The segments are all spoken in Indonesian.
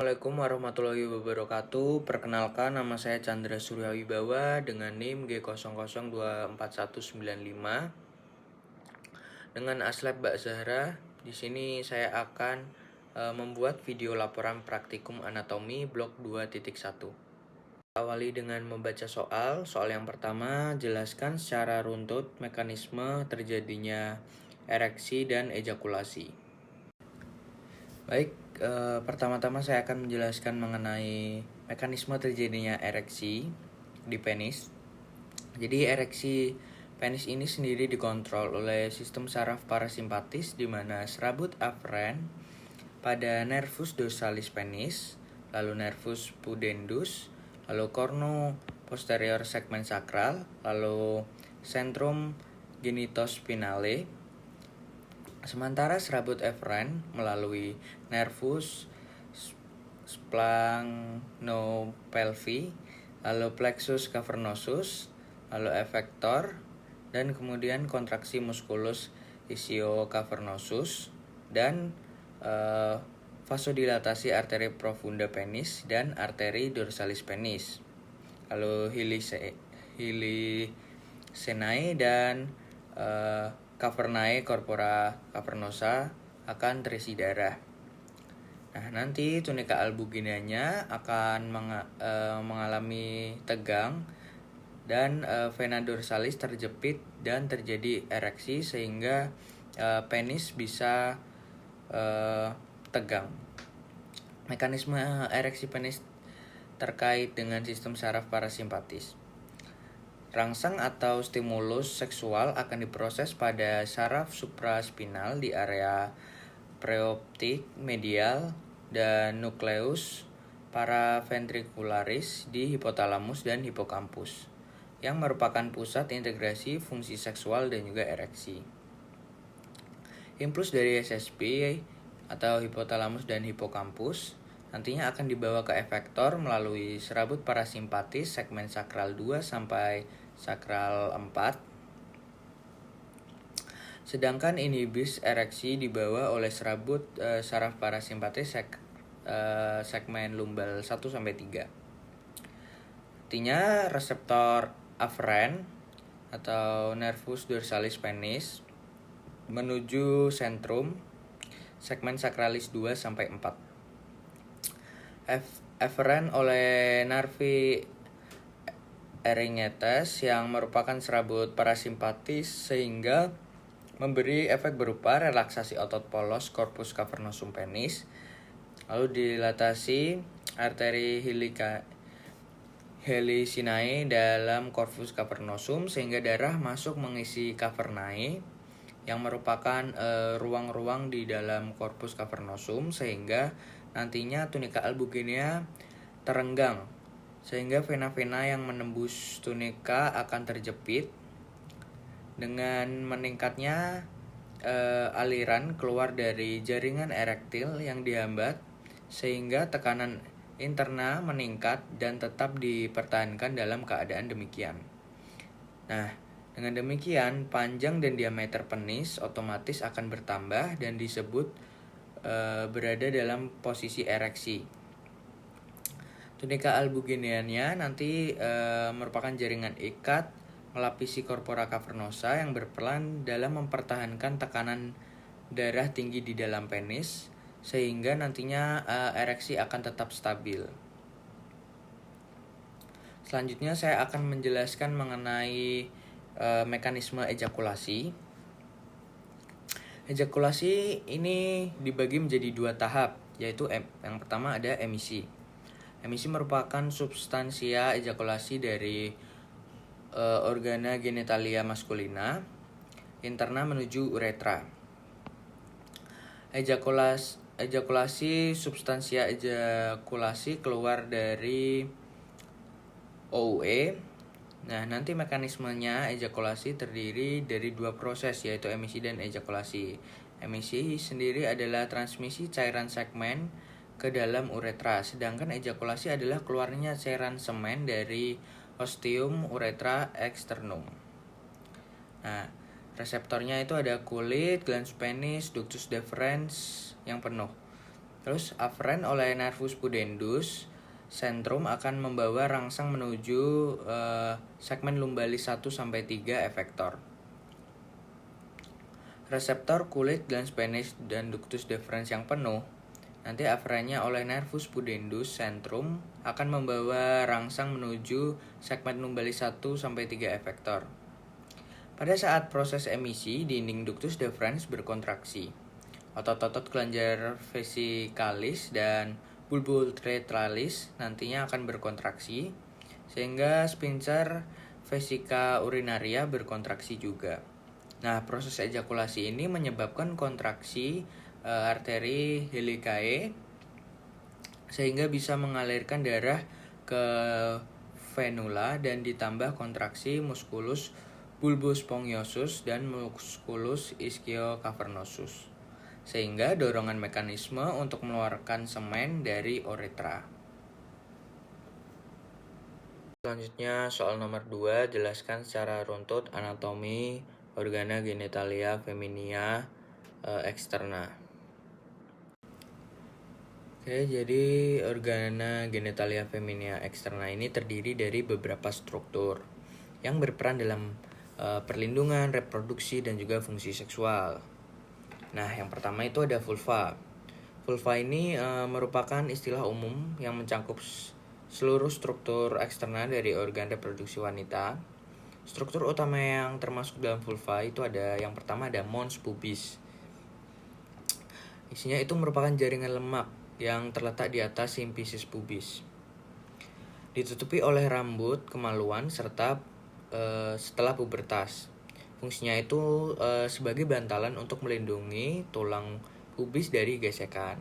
Assalamualaikum warahmatullahi wabarakatuh. Perkenalkan, nama saya Chandra Suryawibawa dengan NIM G00249195 dengan Aslab Mbak Zahra. Di sini saya akan membuat video laporan praktikum anatomi blok 2.1. Awali dengan membaca soal yang pertama, jelaskan secara runtut mekanisme terjadinya ereksi dan ejakulasi. Baik, pertama-tama saya akan menjelaskan mengenai mekanisme terjadinya ereksi di penis. Jadi ereksi penis ini sendiri dikontrol oleh sistem saraf parasimpatis di mana serabut aferen pada nervus dorsalis penis, lalu nervus pudendus, lalu cornu posterior segmen sakral, lalu centrum genitospinale. Sementara serabut eferen melalui nervus splaghnopelvi, lalu plexus cavernosus, lalu effector, dan kemudian kontraksi musculus ischiocavernosus dan vasodilatasi arteri profunda penis dan arteri dorsalis penis. Lalu hilisenae dan cavernae corpora cavernosa akan terisi darah. Nah, nanti tunika albuginanya akan mengalami tegang dan vena dorsalis terjepit dan terjadi ereksi sehingga penis bisa tegang. Mekanisme ereksi penis terkait dengan sistem saraf parasimpatis. Rangsang atau stimulus seksual akan diproses pada saraf supraspinal di area preoptik medial dan nukleus paraventricularis di hipotalamus dan hipokampus, yang merupakan pusat integrasi fungsi seksual dan juga ereksi. Impuls dari SSP atau hipotalamus dan hipokampus nantinya akan dibawa ke efektor melalui serabut parasimpatis segmen sakral 2 sampai sakral 4. Sedangkan inhibis ereksi dibawa oleh serabut saraf parasimpatis segmen lumbal 1 sampai 3. Artinya reseptor aferen atau nervus dorsalis penis menuju sentrum segmen sakralis 2 sampai 4. Eferen oleh nervi erynetes yang merupakan serabut parasimpatis sehingga memberi efek berupa relaksasi otot polos corpus cavernosum penis, lalu dilatasi arteri helicinae dalam corpus cavernosum sehingga darah masuk mengisi cavernae yang merupakan ruang-ruang di dalam corpus cavernosum sehingga nantinya tunika albuginea terenggang sehingga vena-vena yang menembus tunika akan terjepit dengan meningkatnya aliran keluar dari jaringan erektil yang dihambat sehingga tekanan interna meningkat dan tetap dipertahankan dalam keadaan demikian. Nah, dengan demikian panjang dan diameter penis otomatis akan bertambah dan disebut berada dalam posisi ereksi. Tunika albugineanya nanti merupakan jaringan ikat melapisi corpora cavernosa yang berperan dalam mempertahankan tekanan darah tinggi di dalam penis sehingga nantinya ereksi akan tetap stabil. Selanjutnya saya akan menjelaskan mengenai mekanisme ejakulasi. Ejakulasi ini dibagi menjadi 2 tahap, yaitu yang pertama ada emisi. Emisi merupakan substansia ejakulasi dari organa genitalia maskulina interna menuju uretra. Ejakulasi substansia ejakulasi keluar dari OUE. Nah, nanti mekanismenya ejakulasi terdiri dari 2 proses, yaitu emisi dan ejakulasi. Emisi sendiri adalah transmisi cairan segmen ke dalam uretra, sedangkan ejakulasi adalah keluarnya cairan semen dari ostium uretra externum. Nah, reseptornya itu ada kulit, glans penis, ductus deferens yang penuh. Terus aferen oleh nervus pudendus sentrum akan membawa rangsang menuju segmen lumbalis 1 sampai 3 efektor. Reseptor kulit glans penis dan ductus deferens yang penuh, nanti aferennya oleh nervus pudendus sentrum akan membawa rangsang menuju segmen lumbalis 1 sampai 3 efektor. Pada saat proses emisi, dinding ductus deferens berkontraksi. Otot-otot kelenjar vesikalis dan bulboreteralis nantinya akan berkontraksi, sehingga sphincter vesica urinaria berkontraksi juga. Nah, proses ejakulasi ini menyebabkan kontraksi arteri helicae sehingga bisa mengalirkan darah ke venula dan ditambah kontraksi musculus bulbospongiosus dan musculus ischiocavernosus sehingga dorongan mekanisme untuk mengeluarkan semen dari uretra. Selanjutnya soal nomor 2, jelaskan secara runtut anatomi organa genitalia feminia externa. Oke, jadi organa genitalia feminia externa ini terdiri dari beberapa struktur yang berperan dalam perlindungan, reproduksi, dan juga fungsi seksual. Nah, yang pertama itu ada vulva. Vulva ini merupakan istilah umum yang mencakup seluruh struktur eksternal dari organ reproduksi wanita. Struktur utama yang termasuk dalam vulva itu ada yang pertama ada mons pubis. Isinya itu merupakan jaringan lemak yang terletak di atas simfisis pubis. Ditutupi oleh rambut kemaluan serta setelah pubertas. Fungsinya itu sebagai bantalan untuk melindungi tulang pubis dari gesekan.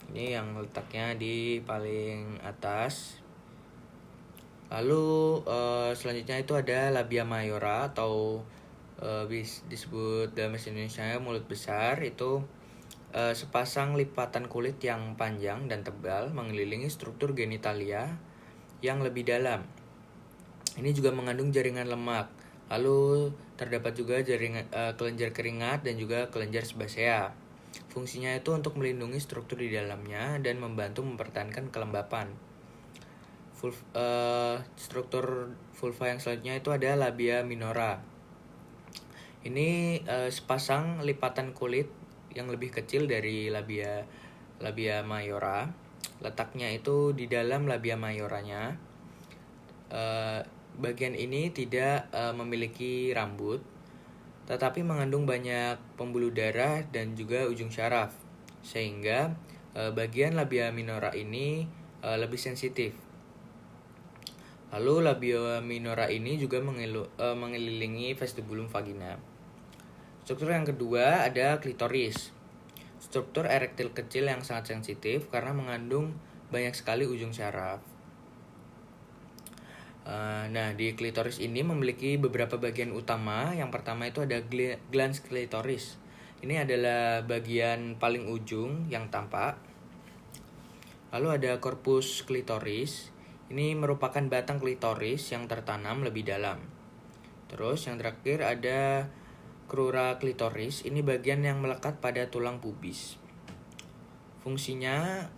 Ini yang letaknya di paling atas. Lalu selanjutnya itu ada labia mayora atau disebut dalam bahasa Indonesia mulut besar. Itu sepasang lipatan kulit yang panjang dan tebal mengelilingi struktur genitalia yang lebih dalam. Ini juga mengandung jaringan lemak. Lalu terdapat juga jaringan kelenjar keringat dan juga kelenjar sebasea. Fungsinya itu untuk melindungi struktur di dalamnya dan membantu mempertahankan kelembapan. Struktur vulva yang selanjutnya itu ada labia minora. Ini sepasang lipatan kulit yang lebih kecil dari labia mayora. Letaknya itu di dalam labia mayoranya. Bagian ini tidak memiliki rambut, tetapi mengandung banyak pembuluh darah dan juga ujung syaraf, sehingga bagian labia minora ini lebih sensitif. Lalu labia minora ini juga mengelilingi vestibulum vagina. Struktur yang kedua ada klitoris. Struktur erektil kecil yang sangat sensitif karena mengandung banyak sekali ujung syaraf. Nah, di klitoris ini memiliki beberapa bagian utama. Yang pertama itu ada glans klitoris. Ini adalah bagian paling ujung yang tampak. Lalu ada korpus klitoris. Ini merupakan batang klitoris yang tertanam lebih dalam. Terus yang terakhir ada crura klitoris. Ini bagian yang melekat pada tulang pubis. Fungsinya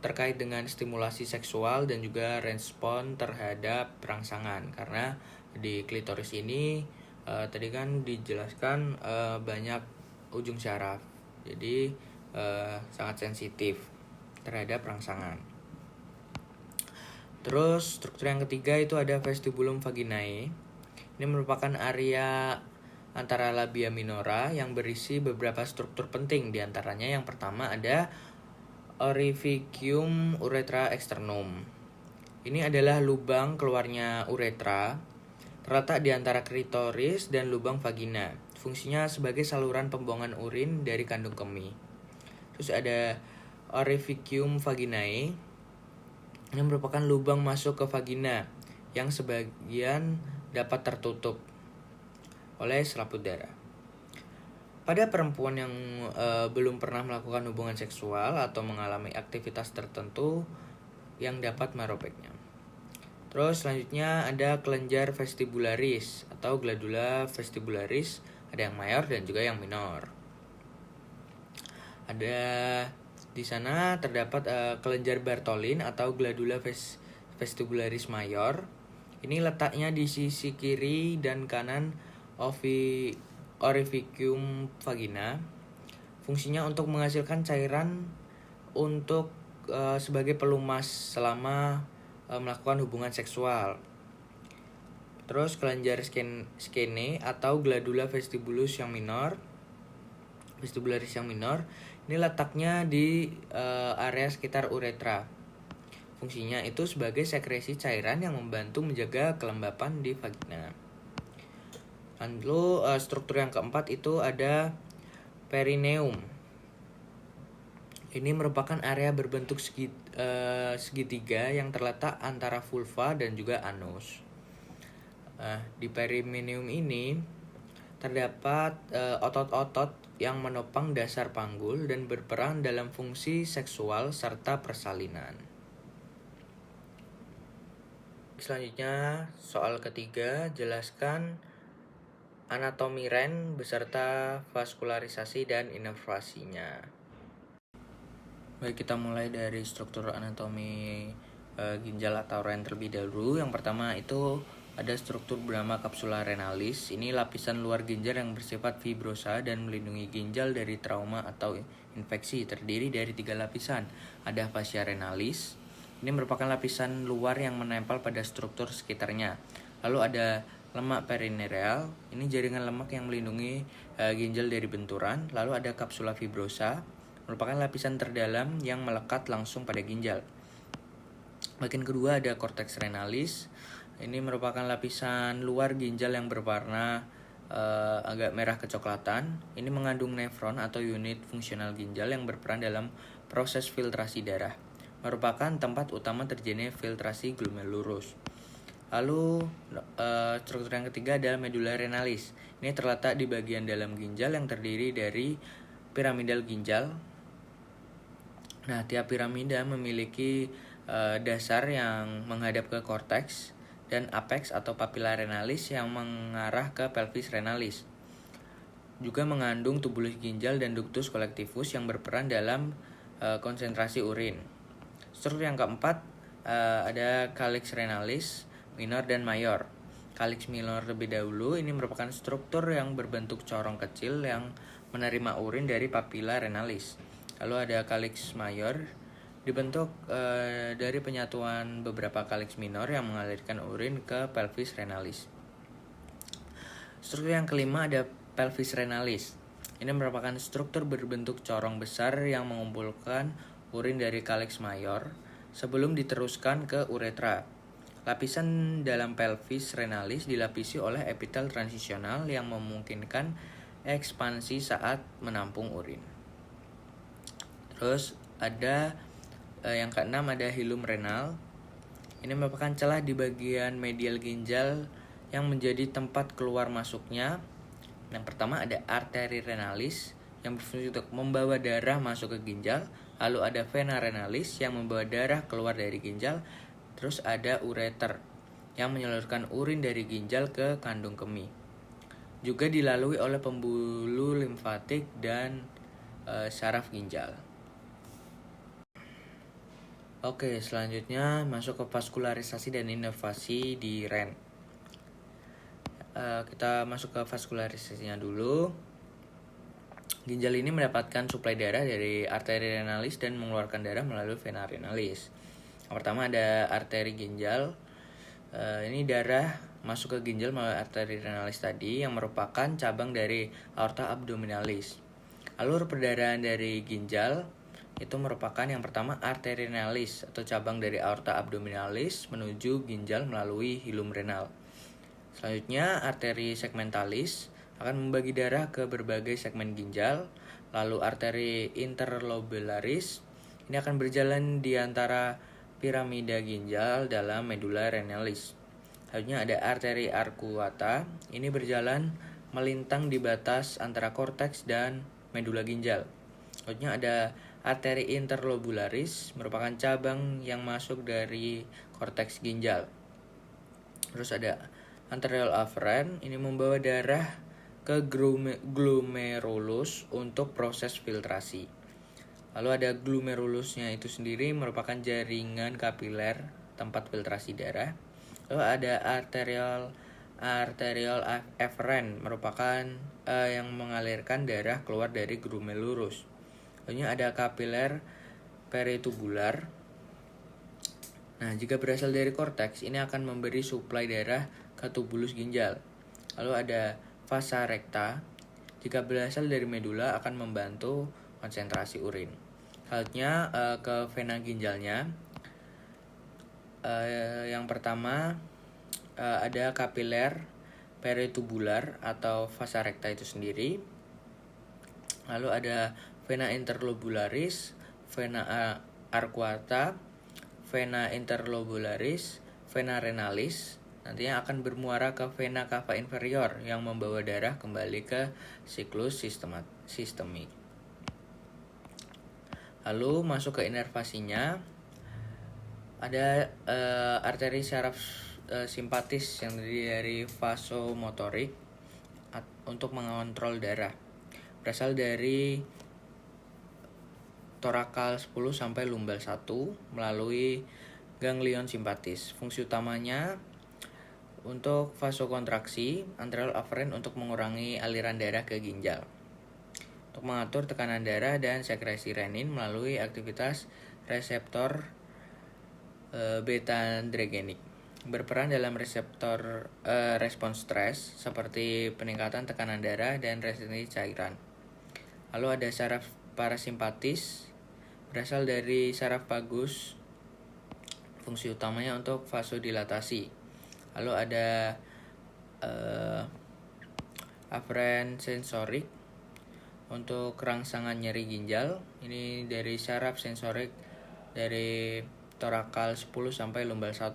terkait dengan stimulasi seksual dan juga respon terhadap rangsangan, karena di klitoris ini tadi kan dijelaskan banyak ujung syaraf, jadi sangat sensitif terhadap rangsangan. Terus struktur yang ketiga itu ada vestibulum vaginae. Ini merupakan area antara labia minora yang berisi beberapa struktur penting. Di antaranya yang pertama ada orificium uretra externum. Ini adalah lubang keluarnya uretra, terletak di antara klitoris dan lubang vagina. Fungsinya sebagai saluran pembuangan urin dari kandung kemih. Terus ada orificium vaginae. Ini merupakan lubang masuk ke vagina yang sebagian dapat tertutup oleh selaput darah. Pada perempuan yang belum pernah melakukan hubungan seksual atau mengalami aktivitas tertentu yang dapat merobeknya. Terus selanjutnya ada kelenjar vestibularis atau glandula vestibularis, ada yang mayor dan juga yang minor. Ada di sana terdapat kelenjar Bartholin atau glandula vestibularis mayor. Ini letaknya di sisi kiri dan kanan orificium vagina. Fungsinya untuk menghasilkan cairan untuk sebagai pelumas selama melakukan hubungan seksual. Terus kelenjar skene atau glandula vestibularis yang minor. Ini letaknya di area sekitar uretra. Fungsinya itu sebagai sekresi cairan yang membantu menjaga kelembapan di vagina. Lalu struktur yang keempat itu ada perineum. Ini merupakan area berbentuk segitiga yang terletak antara vulva dan juga anus. Di perineum ini terdapat otot-otot yang menopang dasar panggul dan berperan dalam fungsi seksual serta persalinan. Selanjutnya, soal ketiga, jelaskan anatomi ren beserta vaskularisasi dan inervasinya. Baik, kita mulai dari struktur anatomi ginjal atau ren terlebih dahulu. Yang pertama itu ada struktur bernama kapsula renalis. Ini lapisan luar ginjal yang bersifat fibrosa dan melindungi ginjal dari trauma atau infeksi. Terdiri dari 3 lapisan. Ada fascia renalis. Ini merupakan lapisan luar yang menempel pada struktur sekitarnya. Lalu ada lemak perineal. Ini jaringan lemak yang melindungi ginjal dari benturan. Lalu ada kapsula fibrosa, merupakan lapisan terdalam yang melekat langsung pada ginjal. Bagian kedua ada cortex renalis. Ini merupakan lapisan luar ginjal yang berwarna agak merah kecoklatan. Ini mengandung nefron atau unit fungsional ginjal yang berperan dalam proses filtrasi darah. Merupakan tempat utama terjadinya filtrasi glomerulus. Lalu struktur yang ketiga adalah medulla renalis. Ini terletak di bagian dalam ginjal yang terdiri dari piramidal ginjal. Nah, tiap piramida memiliki dasar yang menghadap ke korteks dan apex atau papilla renalis yang mengarah ke pelvis renalis. Juga mengandung tubulus ginjal dan ductus collectivus yang berperan dalam konsentrasi urin. Struktur yang keempat ada calyx renalis minor dan mayor. Calyx minor lebih dahulu, ini merupakan struktur yang berbentuk corong kecil yang menerima urin dari papilla renalis. Lalu ada calyx mayor, dibentuk dari penyatuan beberapa calyx minor yang mengalirkan urin ke pelvis renalis. Struktur yang kelima ada pelvis renalis. Ini merupakan struktur berbentuk corong besar yang mengumpulkan urin dari calyx mayor sebelum diteruskan ke uretra. Lapisan dalam pelvis renalis dilapisi oleh epitel transisional yang memungkinkan ekspansi saat menampung urin. Terus ada yang keenam ada hilum renal. Ini merupakan celah di bagian medial ginjal yang menjadi tempat keluar masuknya. Yang pertama ada arteri renalis yang berfungsi untuk membawa darah masuk ke ginjal. Lalu ada vena renalis yang membawa darah keluar dari ginjal. Terus ada ureter yang menyalurkan urin dari ginjal ke kandung kemih. Juga dilalui oleh pembuluh limfatik dan saraf ginjal. Oke, selanjutnya masuk ke vaskularisasi dan inervasi di ren. Kita masuk ke vaskularisasinya dulu. Ginjal ini mendapatkan suplai darah dari arteri renalis dan mengeluarkan darah melalui vena renalis. Yang pertama ada arteri ginjal. Ini darah masuk ke ginjal melalui arteri renalis tadi yang merupakan cabang dari aorta abdominalis. Alur perdarahan dari ginjal itu merupakan yang pertama arteri renalis atau cabang dari aorta abdominalis menuju ginjal melalui hilum renal. Selanjutnya arteri segmentalis akan membagi darah ke berbagai segmen ginjal. Lalu arteri interlobularis ini akan berjalan di antara piramida ginjal dalam medulla renalis. Selanjutnya ada arteri arcuata, ini berjalan melintang di batas antara korteks dan medulla ginjal. Selanjutnya ada arteri interlobularis, merupakan cabang yang masuk dari korteks ginjal. Terus ada arteriole afferent, ini membawa darah ke glomerulus untuk proses filtrasi. Lalu ada glomerulusnya itu sendiri merupakan jaringan kapiler tempat filtrasi darah. Lalu ada arterial efferent merupakan yang mengalirkan darah keluar dari glomerulus. Lalu ada kapiler peritubular. Nah, jika berasal dari korteks, ini akan memberi suplai darah ke tubulus ginjal. Lalu ada vasa recta. Jika berasal dari medula akan membantu konsentrasi urin. Selanjutnya ke vena ginjalnya. Yang pertama ada kapiler peritubular atau vasa recta itu sendiri. Lalu ada vena interlobularis, vena arcuata, vena interlobularis, vena renalis. Nantinya akan bermuara ke vena cava inferior yang membawa darah kembali ke siklus sistemik. Lalu masuk ke inervasinya. Ada arteri saraf simpatis yang terdiri dari vasomotorik untuk mengontrol darah. Berasal dari torakal 10 sampai lumbal 1 melalui ganglion simpatis. Fungsi utamanya untuk vasokontraksi, anterior afferent untuk mengurangi aliran darah ke ginjal. Untuk mengatur tekanan darah dan sekresi renin melalui aktivitas reseptor beta-androgenik. Berperan dalam reseptor respons stres seperti peningkatan tekanan darah dan retensi cairan. Lalu ada saraf parasimpatis berasal dari saraf vagus. Fungsi utamanya untuk vasodilatasi. Lalu ada afferent sensorik untuk rangsangan nyeri ginjal. Ini dari saraf sensorik dari torakal 10 sampai lumbal 1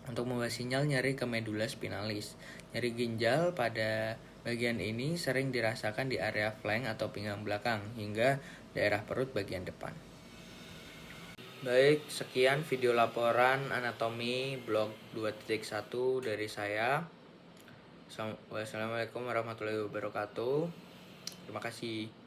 untuk membawa sinyal nyeri ke medula spinalis. Nyeri ginjal pada bagian ini sering dirasakan di area flank atau pinggang belakang hingga daerah perut bagian depan. Baik, sekian video laporan anatomi blok 2.1 dari saya. Wassalamualaikum warahmatullahi wabarakatuh. Terima kasih.